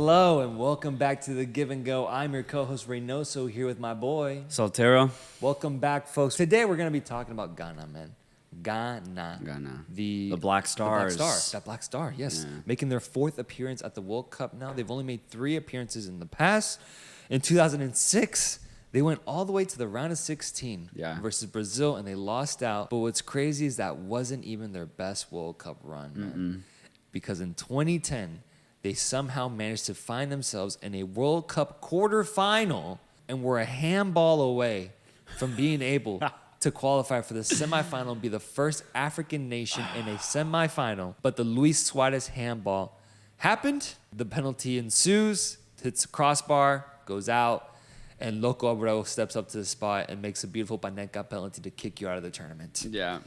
Hello and welcome back to The Give and Go. I'm your co-host Reynoso here with my boy Soltero. Welcome back, folks. Today we're going to be talking about Ghana, man. Ghana. The Black Stars. That Black Star, yes. Yeah. Making their fourth appearance at the World Cup now. They've only made 3 appearances in the past. In 2006, they went all the way to the round of 16 versus Brazil, and they lost out. But what's crazy is that wasn't even their best World Cup run, man. Because in 2010, they somehow managed to find themselves in a World Cup quarterfinal and were a handball away from being able to qualify for the semifinal and be the first African nation in a semifinal. But the Luis Suarez handball happened. The penalty ensues, hits the crossbar, goes out, and Loco Abreu steps up to the spot and makes a beautiful Panenka penalty to kick you out of the tournament. Yeah.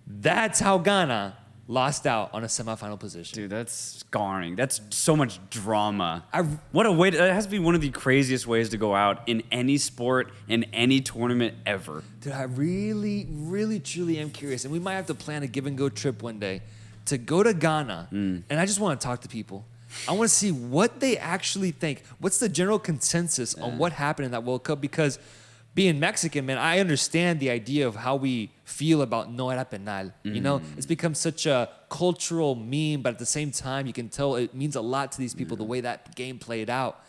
That's how Ghana lost out on a semifinal position. Dude, that's scarring. That's so much drama. What a way. That has to be one of the craziest ways to go out in any sport, in any tournament ever. Dude, I really, really, truly am curious. And we might have to plan a give and go trip one day to go to Ghana. And I just want to talk to people. I want to see what they actually think. What's the general consensus on what happened in that World Cup? Because being Mexican, man, I understand the idea of how we feel about no era penal. You know, it's become such a cultural meme, but at the same time, you can tell it means a lot to these people, the way that game played out.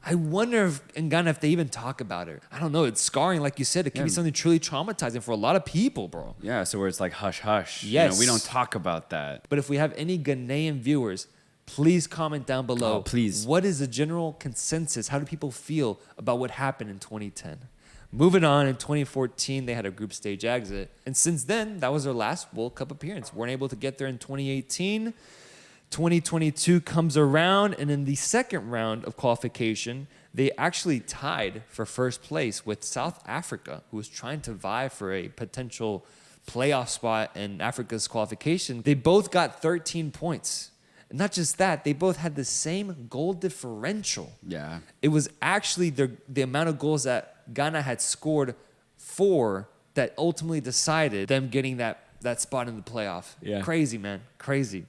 I wonder if in Ghana, if they even talk about it. I don't know. It's scarring, like you said. It can be something truly traumatizing for a lot of people, bro. Yeah, so where it's like hush, hush. Yes. You know, we don't talk about that. But if we have any Ghanaian viewers, please comment down below. Oh, please. What is the general consensus? How do people feel about what happened in 2010? Moving on, in 2014, they had a group stage exit. And since then, that was their last World Cup appearance. Weren't able to get there in 2018. 2022 comes around, and in the second round of qualification, they actually tied for first place with South Africa, who was trying to vie for a potential playoff spot in Africa's qualification. They both got 13 points. And not just that, they both had the same goal differential. Yeah. It was actually the amount of goals that Ghana had scored for that ultimately decided them getting that spot in the playoff. Yeah. Crazy, man. Crazy.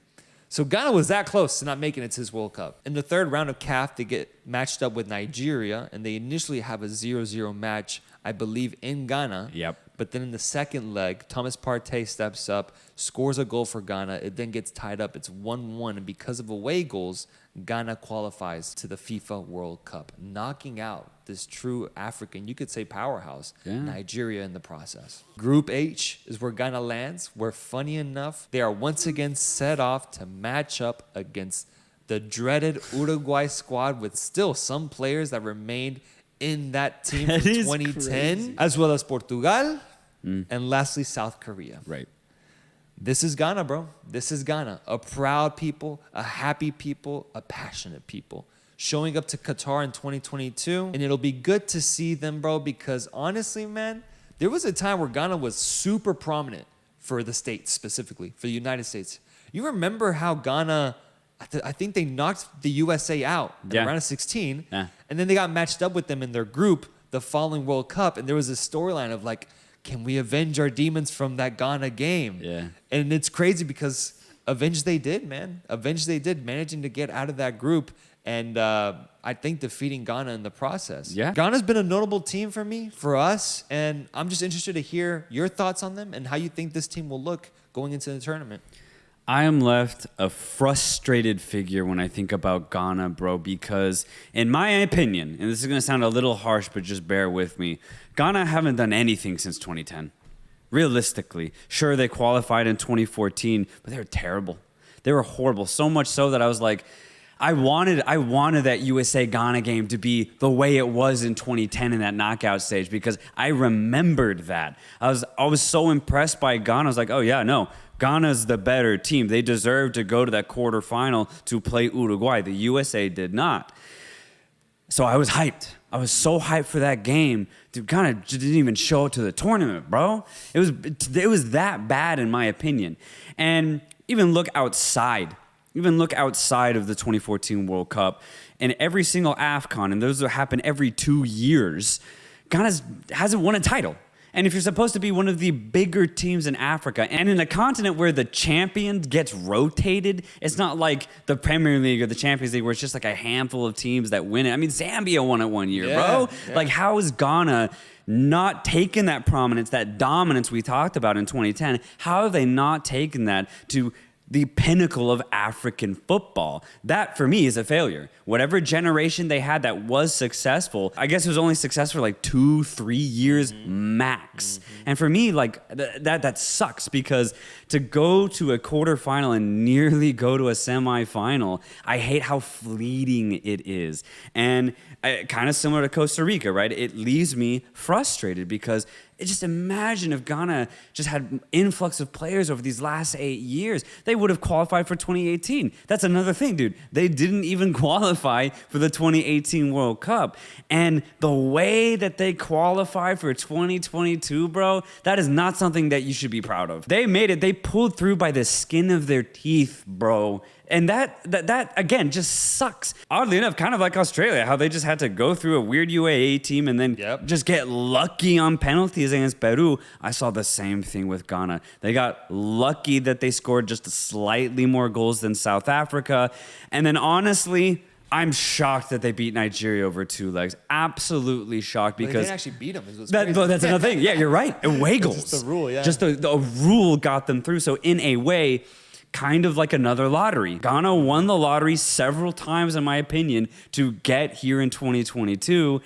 So Ghana was that close to not making it to his World Cup. In the third round of CAF, they get matched up with Nigeria, and they initially have a 0-0 match, I believe, in Ghana. Yep. But then in the second leg, Thomas Partey steps up, scores a goal for Ghana. It then gets tied up. It's 1-1. And because of away goals, Ghana qualifies to the FIFA World Cup, knocking out this true African, you could say powerhouse, Nigeria in the process. Group H is where Ghana lands, where, funny enough, they are once again set off to match up against the dreaded Uruguay squad with still some players that remained in that team from 2010, as well as Portugal, and lastly, South Korea. Right. This is Ghana, bro. This is Ghana. A proud people, a happy people, a passionate people. Showing up to Qatar in 2022, and it'll be good to see them, bro, because honestly, man, there was a time where Ghana was super prominent for the States, specifically, for the United States. You remember how Ghana, I think they knocked the USA out in the round of 16, and then they got matched up with them in their group the following World Cup, and there was a storyline of like, can we avenge our demons from that Ghana game? Yeah. And it's crazy because avenge they did, man. Avenge they did, managing to get out of that group and I think defeating Ghana in the process. Yeah. Ghana's been a notable team for me, for us, and I'm just interested to hear your thoughts on them and how you think this team will look going into the tournament. I am left a frustrated figure when I think about Ghana, bro, because in my opinion, and this is going to sound a little harsh, but just bear with me, Ghana haven't done anything since 2010. Realistically. Sure, they qualified in 2014, but they were terrible. They were horrible. So much so that I was like, I wanted that USA-Ghana game to be the way it was in 2010 in that knockout stage because I remembered that. I was so impressed by Ghana. I was like, oh, yeah, no. Ghana's the better team. They deserve to go to that quarterfinal to play Uruguay. The USA did not. So I was hyped. I was so hyped for that game. Dude, Ghana didn't even show up to the tournament, bro. It was that bad in my opinion. And even look outside of the 2014 World Cup and every single AFCON, and those happen every 2 years, Ghana hasn't won a title. And if you're supposed to be one of the bigger teams in Africa, and in a continent where the champion gets rotated, it's not like the Premier League or the Champions League where it's just like a handful of teams that win it. I mean, Zambia won it one year, bro. Yeah. Like, how is Ghana not taken that prominence, that dominance we talked about in 2010? How have they not taken that to the pinnacle of African football? That, for me, is a failure. Whatever generation they had that was successful, I guess it was only successful for like 2-3 years max. And for me, like, that sucks, because to go to a quarterfinal and nearly go to a semifinal, I hate how fleeting it is. And kind of similar to Costa Rica, right? It leaves me frustrated, because just imagine if Ghana just had influx of players over these last 8 years. They would have qualified for 2018. That's another thing, dude. They didn't even qualify for the 2018 World Cup. And the way that they qualified for 2022, bro, that is not something that you should be proud of. They made it. They pulled through by the skin of their teeth, bro. And that again just sucks. Oddly enough, kind of like Australia, how they just had to go through a weird UAE team and then just get lucky on penalties against Peru. I saw the same thing with Ghana. They got lucky that they scored just slightly more goals than South Africa. And then honestly, I'm shocked that they beat Nigeria over 2 legs. Absolutely shocked, because they didn't actually beat them. That's another thing. Yeah, you're right. Away goals. Just the rule, yeah. Just the rule got them through. So in a way, kind of like another lottery. Ghana won the lottery several times, in my opinion, to get here in 2022.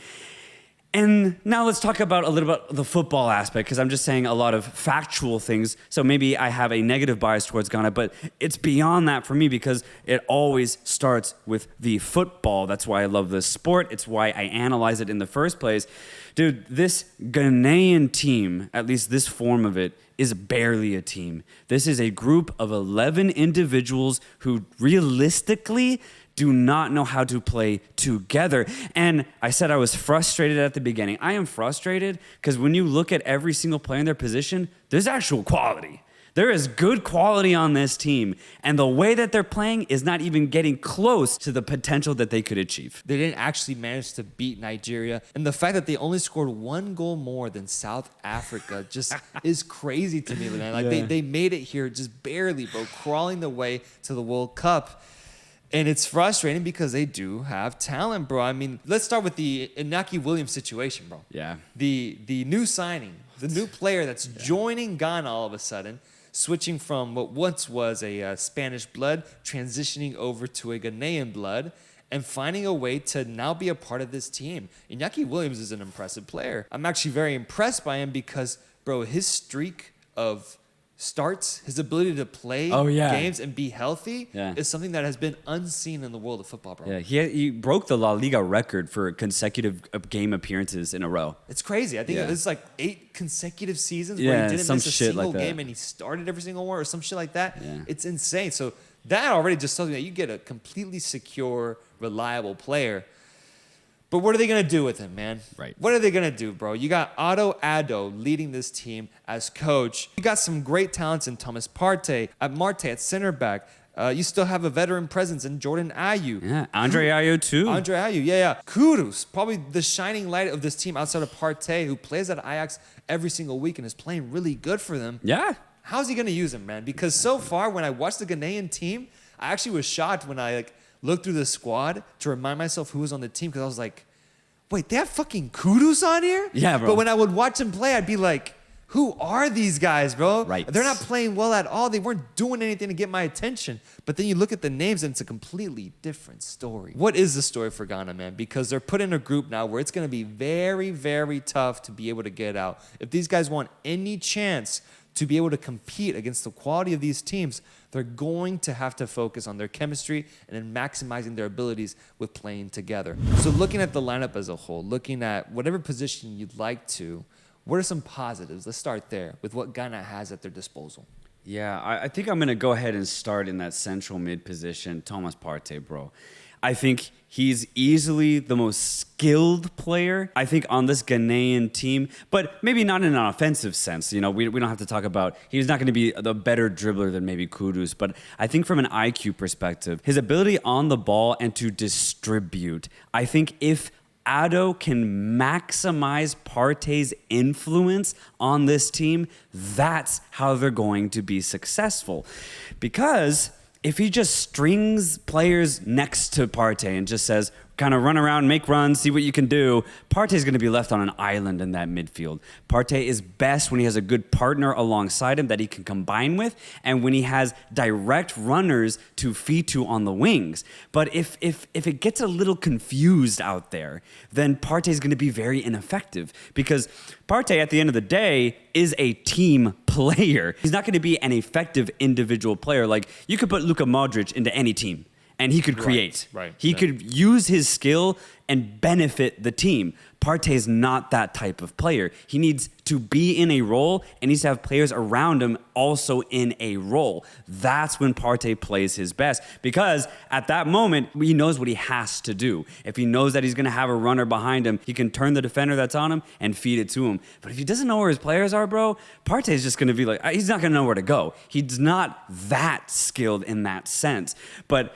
And now let's talk about a little bit the football aspect, because I'm just saying a lot of factual things. So maybe I have a negative bias towards Ghana, but it's beyond that for me, because it always starts with the football. That's why I love this sport. It's why I analyze it in the first place. Dude, this Ghanaian team, at least this form of it, is barely a team. This is a group of 11 individuals who realistically do not know how to play together. And I said I was frustrated at the beginning. I am frustrated because when you look at every single player in their position, there's actual quality. There is good quality on this team, and the way that they're playing is not even getting close to the potential that they could achieve. They didn't actually manage to beat Nigeria, and the fact that they only scored 1 goal more than South Africa just is crazy to me, man. Like, they made it here just barely, bro, crawling the way to the World Cup. And it's frustrating because they do have talent, bro. I mean, let's start with the Inaki Williams situation, bro. Yeah. The new signing, the new player that's joining Ghana all of a sudden, switching from what once was a Spanish blood, transitioning over to a Ghanaian blood, and finding a way to now be a part of this team. Inaki Williams is an impressive player. I'm actually very impressed by him because, bro, his streak of starts, his ability to play games and be healthy is something that has been unseen in the world of football, bro. Yeah, he broke the La Liga record for consecutive game appearances in a row. It's crazy. I think it's like 8 consecutive seasons where he didn't miss a single game and he started every single one or some shit like that. Yeah. It's insane. So that already just tells me that you get a completely secure, reliable player. But what are they going to do with him, man? Right. What are they going to do, bro? You got Otto Addo leading this team as coach. You got some great talents in Thomas Partey, at center back. You still have a veteran presence in Jordan Ayew. Yeah, Andre Ayew too. Andre Ayew, yeah. Kudus, probably the shining light of this team outside of Partey, who plays at Ajax every single week and is playing really good for them. Yeah. How's he going to use him, man? Because so far, when I watched the Ghanaian team, I actually was shocked when I looked through the squad to remind myself who was on the team, because I was like, wait, they have fucking Kudus on here? Yeah, bro. But when I would watch him play, I'd be like, who are these guys, bro? Right. They're not playing well at all. They weren't doing anything to get my attention. But then you look at the names and it's a completely different story. What is the story for Ghana, man? Because they're put in a group now where it's going to be very, very tough to be able to get out. If these guys want any chance to be able to compete against the quality of these teams, they're going to have to focus on their chemistry and then maximizing their abilities with playing together. So looking at the lineup as a whole, looking at whatever position you'd like to, what are some positives? Let's start there with what Ghana has at their disposal. Yeah, I think I'm going to go ahead and start in that central mid position, Thomas Partey, bro. I think he's easily the most skilled player, I think, on this Ghanaian team, but maybe not in an offensive sense. You know, we don't have to talk about, he's not going to be the better dribbler than maybe Kudus, but I think from an IQ perspective, his ability on the ball and to distribute, I think if Ado can maximize Partey's influence on this team, that's how they're going to be successful. Because if he just strings players next to Partey and just says, kind of run around, make runs, see what you can do, Partey's going to be left on an island in that midfield. Partey is best when he has a good partner alongside him that he can combine with, and when he has direct runners to feed to on the wings. But if it gets a little confused out there, then Partey's going to be very ineffective, because Partey, at the end of the day, is a team player. He's not going to be an effective individual player. Like, you could put Luka Modric into any team, and he could create. Right. He could use his skill and benefit the team. Partey's not that type of player. He needs to be in a role and needs to have players around him also in a role. That's when Partey plays his best, because at that moment, he knows what he has to do. If he knows that he's going to have a runner behind him, he can turn the defender that's on him and feed it to him. But if he doesn't know where his players are, bro, Partey's just going to be like, he's not going to know where to go. He's not that skilled in that sense. But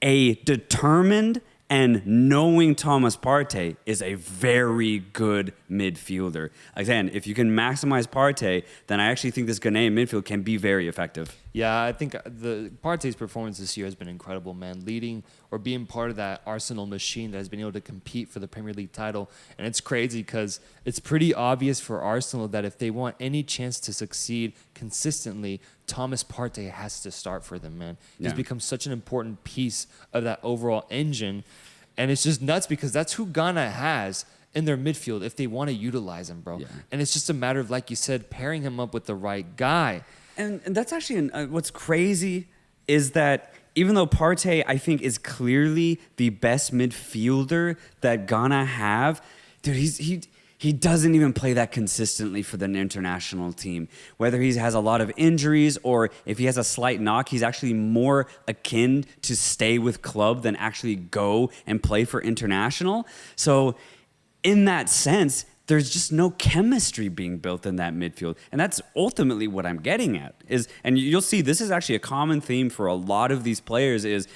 a determined and knowing Thomas Partey is a very good midfielder. Again, if you can maximize Partey, then I actually think this Ghanaian midfield can be very effective. Yeah, I think the Partey's performance this year has been incredible, man. Leading or being part of that Arsenal machine that has been able to compete for the Premier League title. And it's crazy because it's pretty obvious for Arsenal that if they want any chance to succeed consistently, Thomas Partey has to start for them, man. He's become such an important piece of that overall engine. And it's just nuts because that's who Ghana has in their midfield if they want to utilize him, bro. Yeah. And it's just a matter of, like you said, pairing him up with the right guy. And that's actually what's crazy is that even though Partey, I think, is clearly the best midfielder that Ghana have, dude, he doesn't even play that consistently for the international team. Whether he has a lot of injuries or if he has a slight knock, he's actually more akin to stay with club than actually go and play for international. So in that sense, there's just no chemistry being built in that midfield. And that's ultimately what I'm getting at. And you'll see this is actually a common theme for a lot of these players is,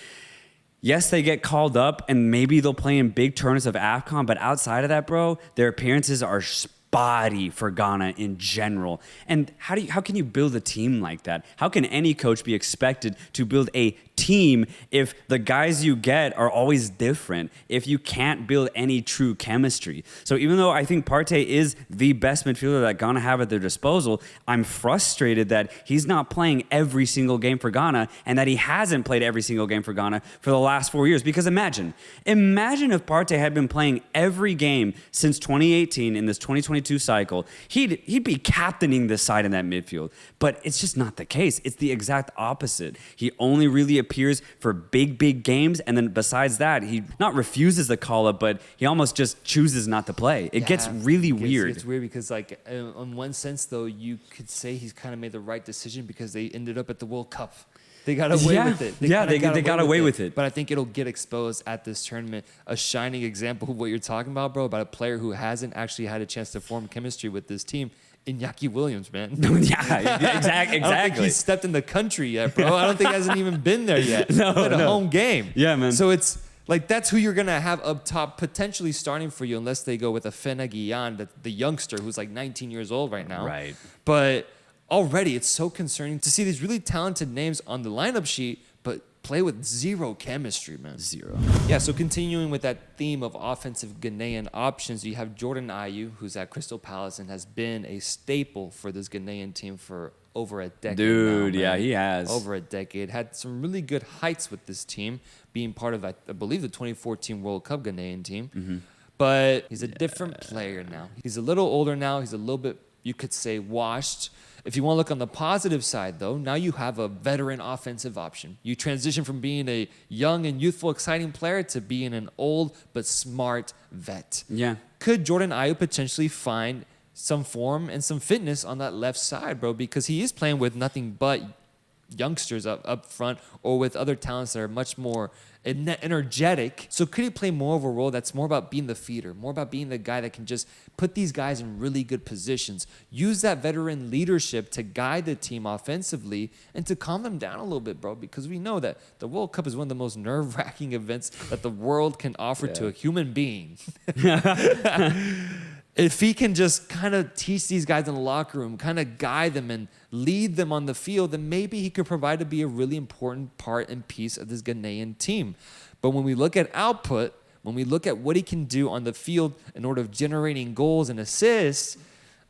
yes, they get called up and maybe they'll play in big tournaments of AFCON, but outside of that, bro, their appearances are spotty for Ghana in general. And how can you build a team like that? How can any coach be expected to build a team if the guys you get are always different, if you can't build any true chemistry? So even though I think Partey is the best midfielder that Ghana have at their disposal, I'm frustrated that he's not playing every single game for Ghana and that he hasn't played every single game for Ghana for the last 4 years. Because imagine if Partey had been playing every game since 2018 in this 2022 cycle, he'd be captaining this side in that midfield. But it's just not the case. It's the exact opposite. He only really appears for big games, and then besides that, he not refuses the call-up, but he almost just chooses not to play. It gets really weird. It's weird because, like, in one sense, though, you could say he's kind of made the right decision because they ended up at the World Cup. They got away with it. They got away with it. But I think it'll get exposed at this tournament. A shining example of what you're talking about, bro, about a player who hasn't actually had a chance to form chemistry with this team. Iñaki Williams, man. Exactly. I don't think he's stepped in the country yet, bro. I don't think he hasn't even been there yet. Played a home game. Yeah, man. So it's like that's who you're going to have up top potentially starting for you unless they go with a Fena Guillan, the youngster who's like 19 years old right now. Right. But already it's so concerning to see these really talented names on the lineup sheet, but play with zero chemistry, man. Zero. Yeah, so continuing with that theme of offensive Ghanaian options, you have Jordan Ayew, who's at Crystal Palace and has been a staple for this Ghanaian team for over a decade. Dude, now, yeah, he has. Over a decade. Had some really good heights with this team, being part of, I believe, the 2014 World Cup Ghanaian team. Mm-hmm. But he's a different player now. He's a little older now. He's a little bit, you could say, washed. If you want to look on the positive side, though, now you have a veteran offensive option. You transition from being a young and youthful, exciting player to being an old but smart vet. Yeah. Could Jordan Ayew potentially find some form and some fitness on that left side, bro? Because he is playing with nothing but youngsters up front or with other talents that are much more energetic. So could he play more of a role that's more about being the feeder, more about being the guy that can just put these guys in really good positions, use that veteran leadership to guide the team offensively and to calm them down a little bit, bro? Because we know that the World Cup is one of the most nerve-wracking events that the world can offer to a human being. If he can just kind of teach these guys in the locker room, kind of guide them and lead them on the field, then maybe he could provide to be a really important part and piece of this Ghanaian team. But when we look at output, when we look at what he can do on the field in order of generating goals and assists,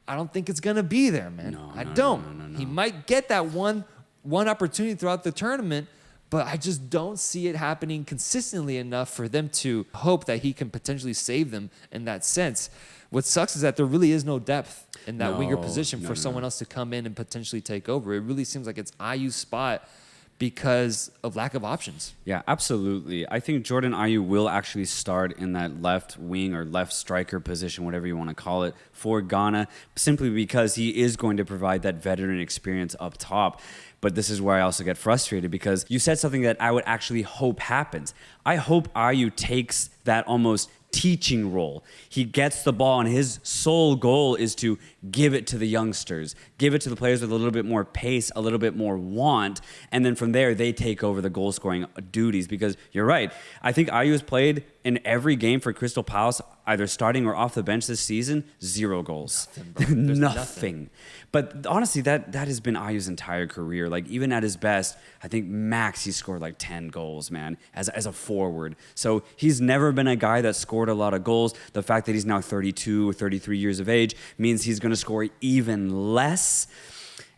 I don't think it's going to be there, man. I don't. He might get that one opportunity throughout the tournament, but I just don't see it happening consistently enough for them to hope that he can potentially save them in that sense. What sucks is that there really is no depth in that winger position for someone else to come in and potentially take over. It really seems like it's Ayu's spot because of lack of options. Yeah, absolutely. I think Jordan Ayew will actually start in that left wing or left striker position, whatever you want to call it, for Ghana, simply because he is going to provide that veteran experience up top. But this is where I also get frustrated because you said something that I would actually hope happens. I hope Ayew takes that almost teaching role. He gets the ball and his sole goal is to give it to the youngsters, give it to the players with a little bit more pace, a little bit more want, and then from there they take over the goal scoring duties. Because you're right, I think Ayew has played in every game for Crystal Palace, either starting or off the bench this season, 0 goals. Nothing. But honestly, that has been Ayew's entire career. Like even at his best, I think max he scored like 10 goals, man, as a forward. So he's never been a guy that scored a lot of goals. The fact that he's now 32 or 33 years of age means he's going to score even less.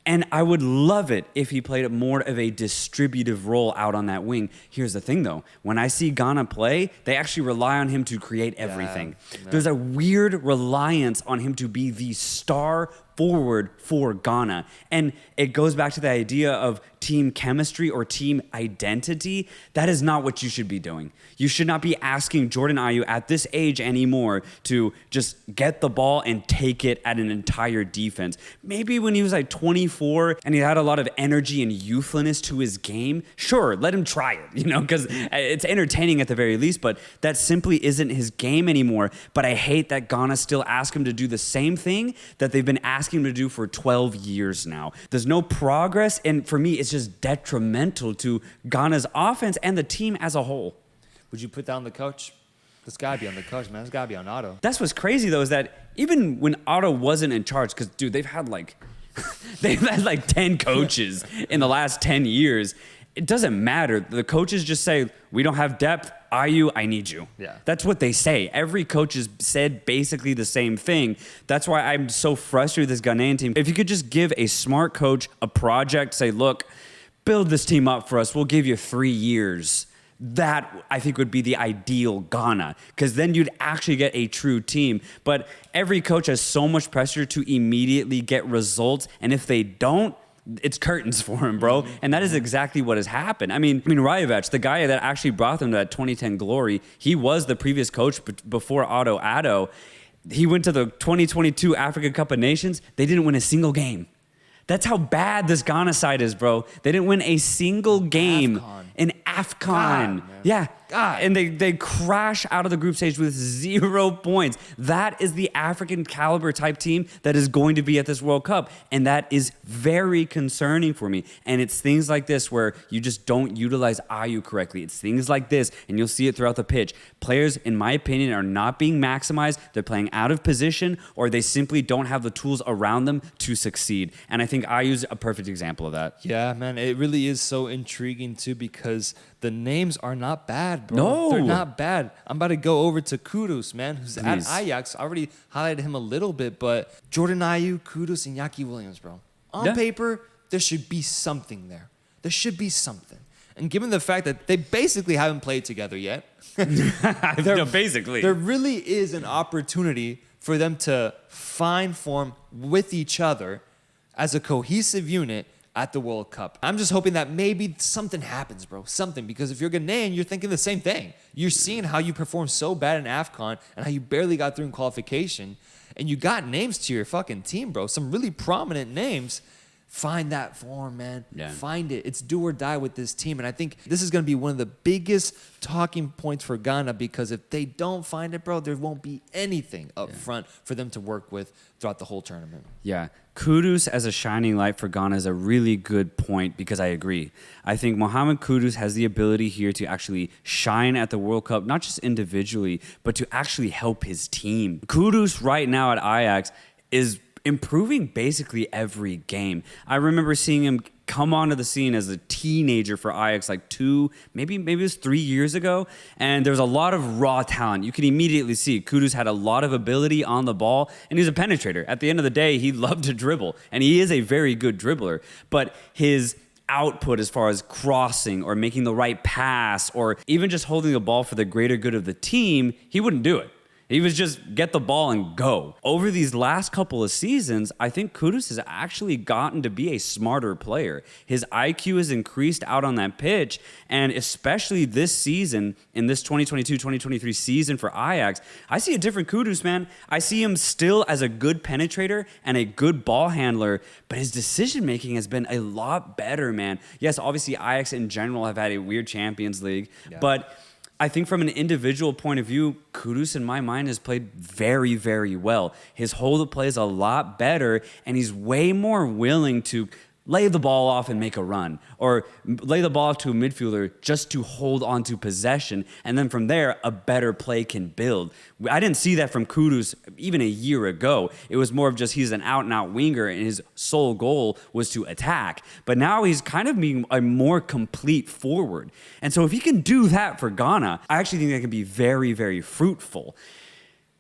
And I would love it if he played more of a distributive role out on that wing. Here's the thing, though. When I see Ghana play, they actually rely on him to create everything. Yeah. There's a weird reliance on him to be the star forward for Ghana. And it goes back to the idea of team chemistry or team identity. That is not what you should be doing. You should not be asking Jordan Ayew at this age anymore to just get the ball and take it at an entire defense. Maybe when he was like 24 and he had a lot of energy and youthfulness to his game, sure, let him try it, because it's entertaining at the very least, but that simply isn't his game anymore. But I hate that Ghana still ask him to do the same thing that they've been asking him to do for 12 years now. There's no progress, and for me, it's just detrimental to Ghana's offense and the team as a whole. Would you put down the coach? This gotta be on the coach, man. This gotta be on Otto. That's what's crazy, though, is that even when Otto wasn't in charge, because, dude, they've had like 10 coaches in the last 10 years. It doesn't matter. The coaches just say, we don't have depth. Ayew, I need you. Yeah. That's what they say. Every coach has said basically the same thing. That's why I'm so frustrated with this Ghanaian team. If you could just give a smart coach a project, say, look, build this team up for us. We'll give you 3 years. That, I think, would be the ideal Ghana, because then you'd actually get a true team. But every coach has so much pressure to immediately get results, and if they don't, it's curtains for him, bro. And that is exactly what has happened. I mean, Rajovic, the guy that actually brought them to that 2010 glory, he was the previous coach before Otto Addo. He went to the 2022 Africa Cup of Nations. They didn't win a single game. That's how bad this Ghana side is, bro. They didn't win a single game in AFCON. Yeah. God. And they crash out of the group stage with 0 points. That is the African caliber type team that is going to be at this World Cup. And that is very concerning for me. And it's things like this where you just don't utilize Ayew correctly. It's things like this, and you'll see it throughout the pitch. Players, in my opinion, are not being maximized. They're playing out of position, or they simply don't have the tools around them to succeed. And I think Ayew's a perfect example of that. Yeah, man. It really is so intriguing, too, because the names are not bad, bro. No. They're not bad. I'm about to go over to Kudus, man, who's at Ajax. I already highlighted him a little bit, but Jordan Ayew, Kudus, and Yaki Williams, bro. On paper, there should be something there. There should be something. And given the fact that they basically haven't played together yet, basically, there really is an opportunity for them to find form with each other as a cohesive unit at the World Cup. I'm just hoping that maybe something happens, bro. Something. Because if you're Ghanaian, you're thinking the same thing. You're seeing how you performed so bad in AFCON and how you barely got through in qualification. And you got names to your fucking team, bro. Some really prominent names. Find that form, man. Yeah. Find it. It's do or die with this team. And I think this is going to be one of the biggest talking points for Ghana, because if they don't find it, bro, there won't be anything up front for them to work with throughout the whole tournament. Yeah. Kudus as a shining light for Ghana is a really good point, because I agree. I think Mohamed Kudus has the ability here to actually shine at the World Cup, not just individually, but to actually help his team. Kudus right now at Ajax is improving basically every game. I remember seeing him come onto the scene as a teenager for Ajax like maybe it was 3 years ago, and there was a lot of raw talent. You could immediately see Kudus had a lot of ability on the ball, and he's a penetrator. At the end of the day, he loved to dribble, and he is a very good dribbler, but his output as far as crossing or making the right pass or even just holding the ball for the greater good of the team, he wouldn't do it. He was just get the ball and go. Over these last couple of seasons, I think Kudus has actually gotten to be a smarter player. His IQ has increased out on that pitch, and especially this season, in this 2022-2023 season for Ajax, I see a different Kudus, man. I see him still as a good penetrator and a good ball handler, but his decision-making has been a lot better, man. Yes, obviously Ajax in general have had a weird Champions League, but I think from an individual point of view, Kudus in my mind has played very, very well. His hold of play is a lot better, and he's way more willing to lay the ball off and make a run, or lay the ball off to a midfielder just to hold on to possession, and then from there, a better play can build. I didn't see that from Kudus even a year ago. It was more of just he's an out-and-out winger, and his sole goal was to attack. But now he's kind of being a more complete forward. And so if he can do that for Ghana, I actually think that can be very, very fruitful.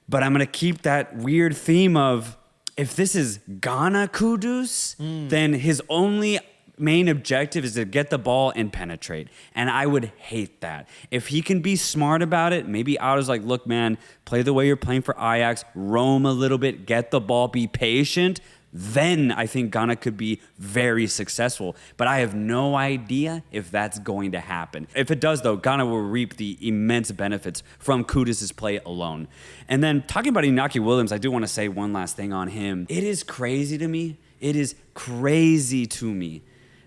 But I'm going to keep that weird theme of, if this is Ghana Kudus, then his only main objective is to get the ball and penetrate. And I would hate that. If he can be smart about it, maybe Otto's like, look, man, play the way you're playing for Ajax, roam a little bit, get the ball, be patient. Then I think Ghana could be very successful. But I have no idea if that's going to happen. If it does, though, Ghana will reap the immense benefits from Kudus' play alone. And then talking about Inaki Williams, I do want to say one last thing on him. It is crazy to me. It is crazy to me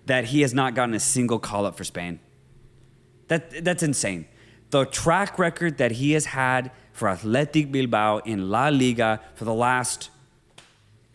that he has not gotten a single call-up for Spain. That's insane. The track record that he has had for Athletic Bilbao in La Liga for the last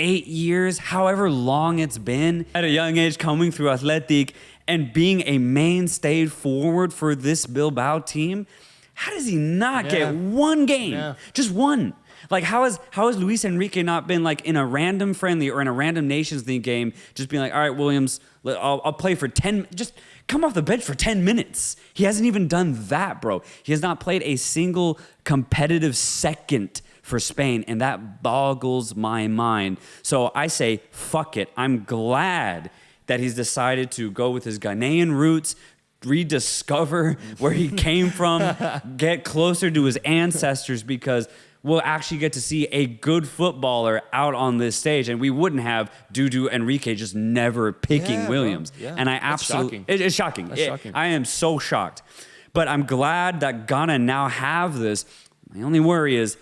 8 years, however long it's been, at a young age coming through Athletic and being a mainstay forward for this Bilbao team, how does he not get one game? Yeah. Just one. Like, how has Luis Enrique not been like in a random friendly or in a random Nations League game, just being like, all right, Williams, I'll play for 10, just come off the bench for 10 minutes. He hasn't even done that, bro. He has not played a single competitive second for Spain, and that boggles my mind. So I say, fuck it. I'm glad that he's decided to go with his Ghanaian roots, rediscover where he came from, get closer to his ancestors, because we'll actually get to see a good footballer out on this stage, and we wouldn't have Dudu Enrique just never picking Williams. Yeah. And I absolutely, it's shocking. That's shocking. I am so shocked. But I'm glad that Ghana now have this. My only worry is,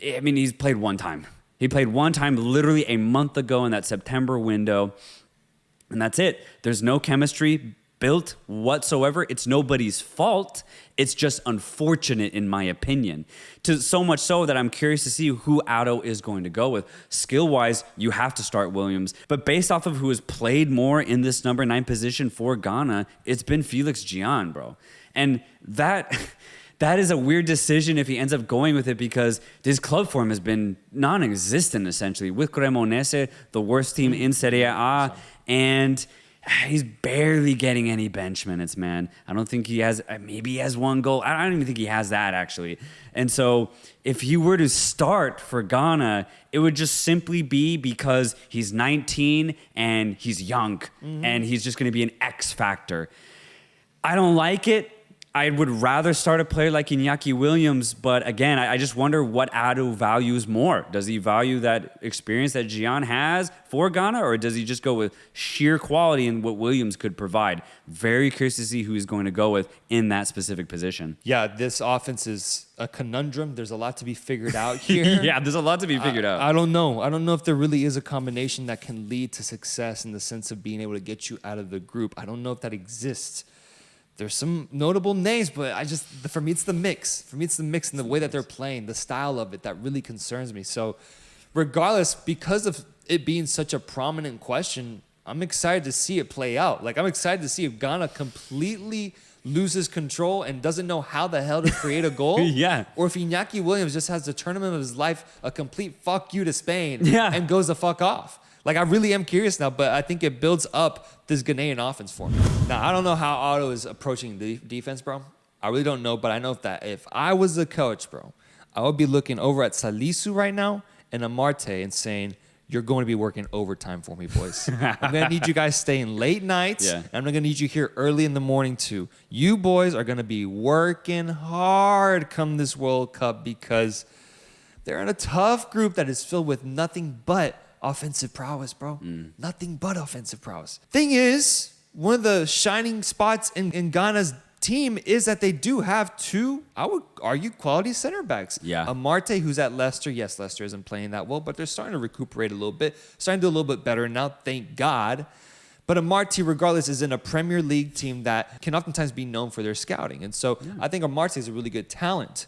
I mean, he's played one time. He played one time literally a month ago in that September window, and that's it. There's no chemistry built whatsoever. It's nobody's fault. It's just unfortunate, in my opinion. To so much so that I'm curious to see who Otto is going to go with. Skill-wise, you have to start Williams. But based off of who has played more in this number 9 position for Ghana, it's been Felix Gian, bro. And that is a weird decision if he ends up going with it, because his club form has been non-existent, essentially, with Cremonese, the worst team in Serie A, and he's barely getting any bench minutes, man. I don't think he has, maybe he has one goal. I don't even think he has that, actually. And so if he were to start for Ghana, it would just simply be because he's 19 and he's young, and he's just going to be an X factor. I don't like it. I would rather start a player like Iñaki Williams, but again, I just wonder what Ado values more. Does he value that experience that Gian has for Ghana, or does he just go with sheer quality and what Williams could provide? Very curious to see who he's going to go with in that specific position. Yeah, this offense is a conundrum. There's a lot to be figured out here. Yeah, there's a lot to be figured out. I don't know. I don't know if there really is a combination that can lead to success in the sense of being able to get you out of the group. I don't know if that exists. There's some notable names, but for me, it's the mix. For me, it's the mix and the way that they're playing, the style of it that really concerns me. So regardless, because of it being such a prominent question, I'm excited to see it play out. Like, I'm excited to see if Ghana completely loses control and doesn't know how the hell to create a goal. Yeah. Or if Iñaki Williams just has the tournament of his life, a complete fuck you to Spain, yeah, and goes the fuck off. Like, I really am curious now, but I think it builds up this Ghanaian offense for me. Now, I don't know how Otto is approaching the defense, bro. I really don't know, but I know that if I was the coach, bro, I would be looking over at Salisu right now and Amarte and saying, you're going to be working overtime for me, boys. I'm going to need you guys staying late nights. Yeah. And I'm going to need you here early in the morning, too. You boys are going to be working hard come this World Cup because they're in a tough group that is filled with nothing but offensive prowess, bro. Nothing but offensive prowess. Thing is, one of the shining spots in Ghana's team is that they do have two, I would argue, quality center backs. Yeah. Amarte, who's at Leicester. Yes, Leicester isn't playing that well, but they're starting to recuperate a little bit, starting to do a little bit better now, thank God. But Amarte, regardless, is in a Premier League team that can oftentimes be known for their scouting. And so I think Amarte is a really good talent.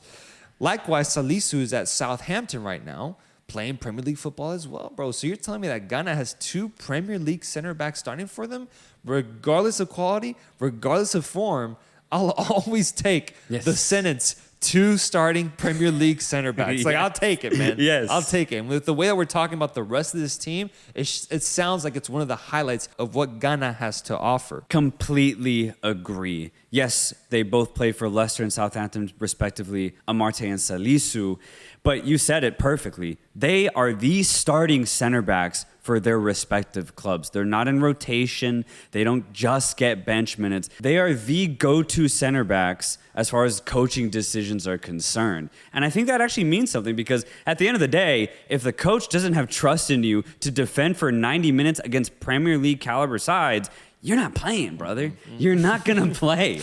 Likewise, Salisu is at Southampton right now, playing Premier League football as well, bro. So you're telling me that Ghana has two Premier League center backs starting for them? Regardless of quality, regardless of form, I'll always take the sentence, two starting Premier League center backs. Like, I'll take it, man. Yes. I'll take it. And with the way that we're talking about the rest of this team, it sounds like it's one of the highlights of what Ghana has to offer. Completely agree. Yes, they both play for Leicester and Southampton, respectively, Amarte and Salisu. But you said it perfectly. They are the starting center backs for their respective clubs. They're not in rotation. They don't just get bench minutes. They are the go-to center backs as far as coaching decisions are concerned. And I think that actually means something because at the end of the day, if the coach doesn't have trust in you to defend for 90 minutes against Premier League caliber sides, you're not playing, brother. You're not going to play.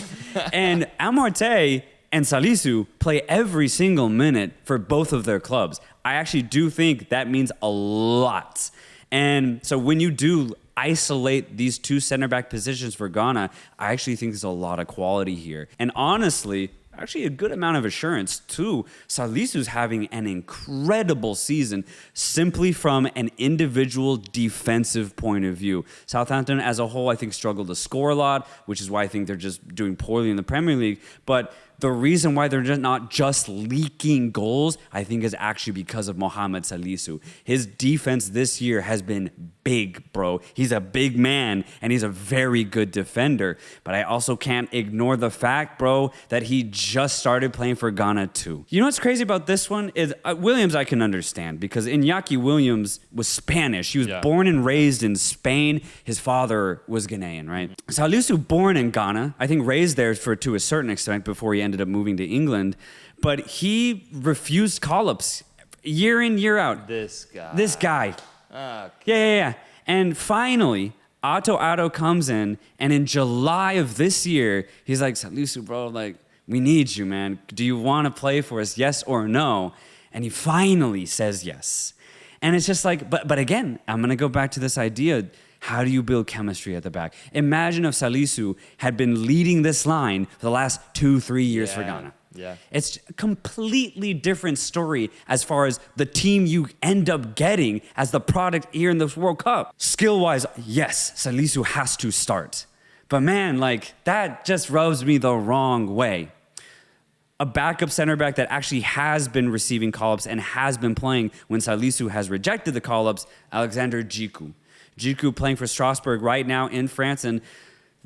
And Amarte and Salisu play every single minute for both of their clubs. I actually do think that means a lot. And so when you do isolate these two center back positions for Ghana, I actually think there's a lot of quality here. And honestly, actually a good amount of assurance too. Salisu's having an incredible season simply from an individual defensive point of view. Southampton as a whole, I think, struggled to score a lot, which is why I think they're just doing poorly in the Premier League. But the reason why they're not just leaking goals, I think, is actually because of Mohamed Salisu. His defense this year has been big, bro. He's a big man, and he's a very good defender. But I also can't ignore the fact, bro, that he just started playing for Ghana too. You know what's crazy about this one is Williams I can understand because Iñaki Williams was Spanish. He was born and raised in Spain. His father was Ghanaian, right? Salisu born in Ghana, I think raised there to a certain extent before he ended up moving to England. But he refused call-ups year in, year out. This guy. Okay. Yeah. And finally, Otto comes in, and in July of this year, he's like, Salisu, bro, like, we need you, man. Do you want to play for us, yes or no? And he finally says yes. And it's just like, but again, I'm going to go back to this idea. How do you build chemistry at the back? Imagine if Salisu had been leading this line for the last 2-3 years for Ghana. Yeah. It's a completely different story as far as the team you end up getting as the product here in this World Cup. Skill-wise, yes, Salisu has to start. But man, like, that just rubs me the wrong way. A backup center back that actually has been receiving call-ups and has been playing when Salisu has rejected the call-ups, Alexander Djiku. Djiku playing for Strasbourg right now in France, and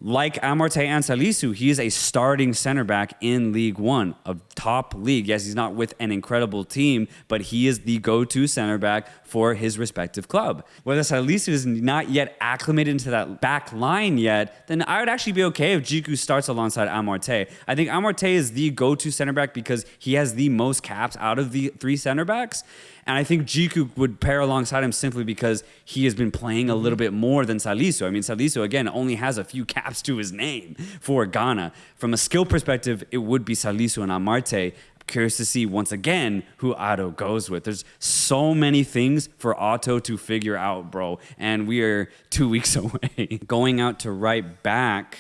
Like Amorte and Salisu, he is a starting center back in League One, a top league. Yes, he's not with an incredible team, but he is the go-to center back for his respective club. Whether Salisu is not yet acclimated into that back line yet, then I would actually be okay if Jiku starts alongside Amorte. I think Amorte is the go-to center back because he has the most caps out of the three center backs. And I think Jiku would pair alongside him simply because he has been playing a little bit more than Salisu. I mean, Salisu, again, only has a few caps to his name for Ghana. From a skill perspective, it would be Salisu and Amarte. Curious to see, once again, who Otto goes with. There's so many things for Otto to figure out, bro. And we are 2 weeks away. Going out to right back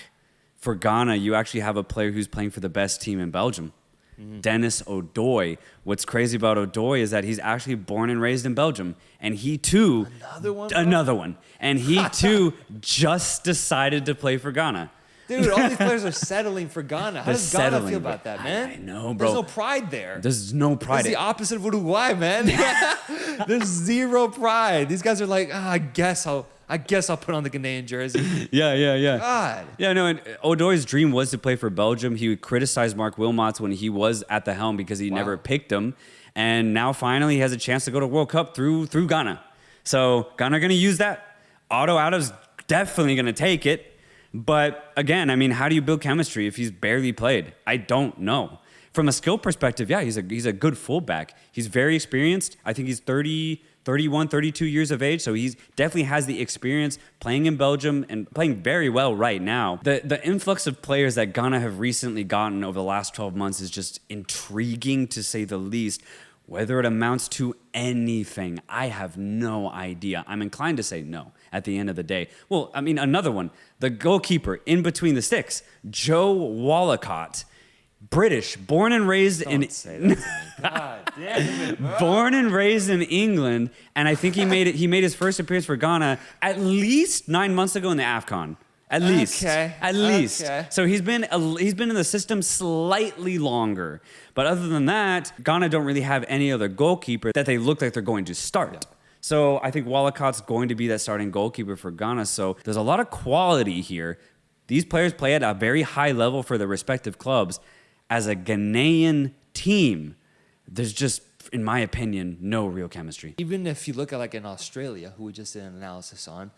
for Ghana, you actually have a player who's playing for the best team in Belgium. Dennis Odoi. What's crazy about Odoi is that he's actually born and raised in Belgium. And he too... Another one. And he too just decided to play for Ghana. Dude, all these players are settling for Ghana. How does Ghana feel about that, man? I know, bro. There's no pride there. There's no pride. It's the opposite of Uruguay, man. There's zero pride. These guys are like, I guess I'll put on the Ghanaian jersey. Yeah. God. Yeah, no, and Odoi's dream was to play for Belgium. He would criticize Mark Wilmots when he was at the helm because he never picked him. And now finally he has a chance to go to World Cup through Ghana. So Ghana are going to use that. Otto Addo's definitely going to take it. But again, I mean, how do you build chemistry if he's barely played? I don't know. From a skill perspective, yeah, he's a good fullback. He's very experienced. I think he's 31, 32 years of age. So he definitely has the experience playing in Belgium and playing very well right now. The influx of players that Ghana have recently gotten over the last 12 months is just intriguing, to say the least. Whether it amounts to anything, I have no idea. I'm inclined to say no at the end of the day. Well, I mean, another one, the goalkeeper in between the sticks, Joe Wallacott. British, born and raised in God damn it, bro. Born and raised in England, and I think he made his first appearance for Ghana at least 9 months ago in the AFCON. At least. Okay. So he's been in the system slightly longer. But other than that, Ghana don't really have any other goalkeeper that they look like they're going to start. Yeah. So I think Wallacott's going to be that starting goalkeeper for Ghana. So there's a lot of quality here. These players play at a very high level for their respective clubs. As a Ghanaian team, there's just, in my opinion, no real chemistry. Even if you look at like in Australia, who we just did an analysis on,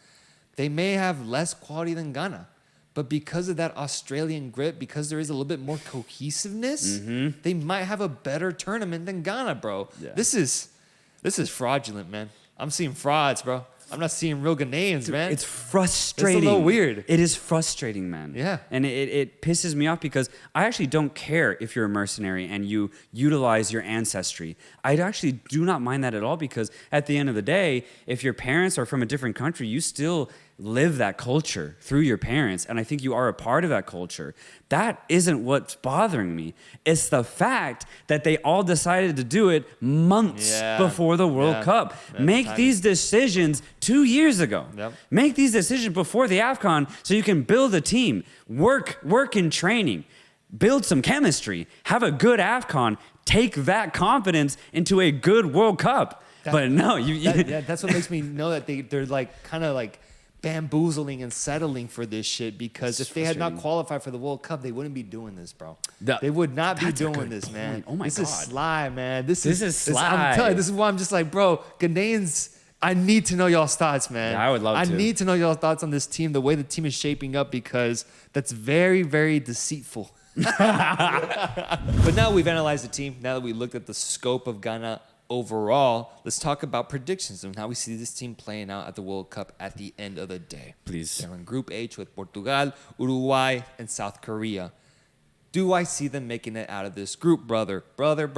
they may have less quality than Ghana. But because of that Australian grit, because there is a little bit more cohesiveness, they might have a better tournament than Ghana, bro. Yeah. This is fraudulent, man. I'm seeing frauds, bro. I'm not seeing real Ghanaians, dude, man. It's frustrating. It's a little weird. It is frustrating, man. Yeah. And it pisses me off because I actually don't care if you're a mercenary and you utilize your ancestry. I actually do not mind that at all because at the end of the day, if your parents are from a different country, you still live that culture through your parents. And I think you are a part of that culture. That isn't what's bothering me. It's the fact that they all decided to do it months before the World Cup. Make these decisions 2 years ago. Yep. Make these decisions before the AFCON so you can build a team, work in training, build some chemistry, have a good AFCON, take that confidence into a good World Cup. But no, that's what makes me know that they're like kind of like bamboozling and settling for this shit, because if they had not qualified for the World Cup, they wouldn't be doing this, bro. They would not be doing this, man. Oh my God. This is sly, man. This is sly. I'm telling you, this is why I'm just like, bro, Ghanaians, I need to know y'all's thoughts, man. Yeah, I would love to. I need to know y'all's thoughts on this team, the way the team is shaping up, because that's very, very deceitful. But now we've analyzed the team, now that we looked at the scope of Ghana overall, let's talk about predictions and how we see this team playing out at the World Cup at the end of the day. Please. They're in Group H with Portugal, Uruguay, and South Korea. Do I see them making it out of this group, brother? Brother.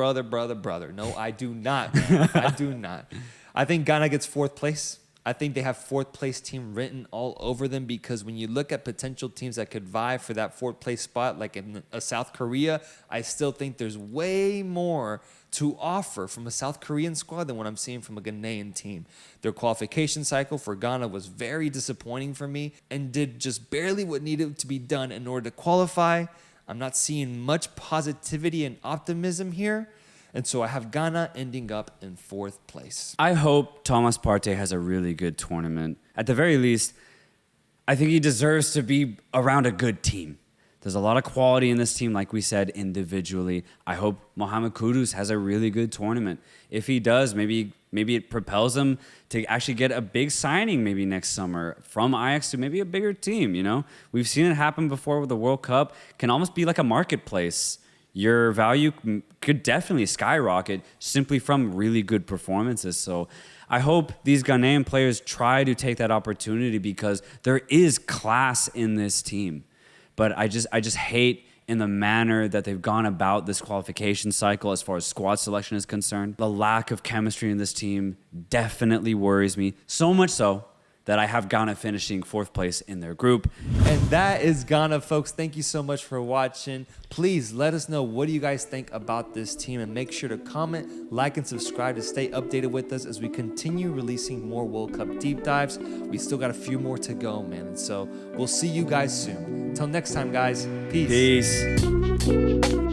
No, I do not, man. I do not. I think Ghana gets fourth place. I think they have fourth place team written all over them, because when you look at potential teams that could vie for that fourth place spot, like in South Korea, I still think there's way more to offer from a South Korean squad than what I'm seeing from a Ghanaian team. Their qualification cycle for Ghana was very disappointing for me and did just barely what needed to be done in order to qualify. I'm not seeing much positivity and optimism here. And so I have Ghana ending up in fourth place. I hope Thomas Partey has a really good tournament. At the very least, I think he deserves to be around a good team. There's a lot of quality in this team, like we said, individually. I hope Mohamed Kudus has a really good tournament. If he does, maybe it propels him to actually get a big signing maybe next summer from Ajax to maybe a bigger team, you know? We've seen it happen before with the World Cup. Can almost be like a marketplace. Your value could definitely skyrocket simply from really good performances. So I hope these Ghanaian players try to take that opportunity because there is class in this team. But I just hate in the manner that they've gone about this qualification cycle as far as squad selection is concerned. The lack of chemistry in this team definitely worries me. So much so that I have Ghana finishing 4th place in their group. And that is Ghana, folks. Thank you so much for watching. Please let us know, what do you guys think about this team? And make sure to comment, like, and subscribe to stay updated with us as we continue releasing more World Cup deep dives. We still got a few more to go, man. And so we'll see you guys soon. Until next time, guys. Peace. Peace.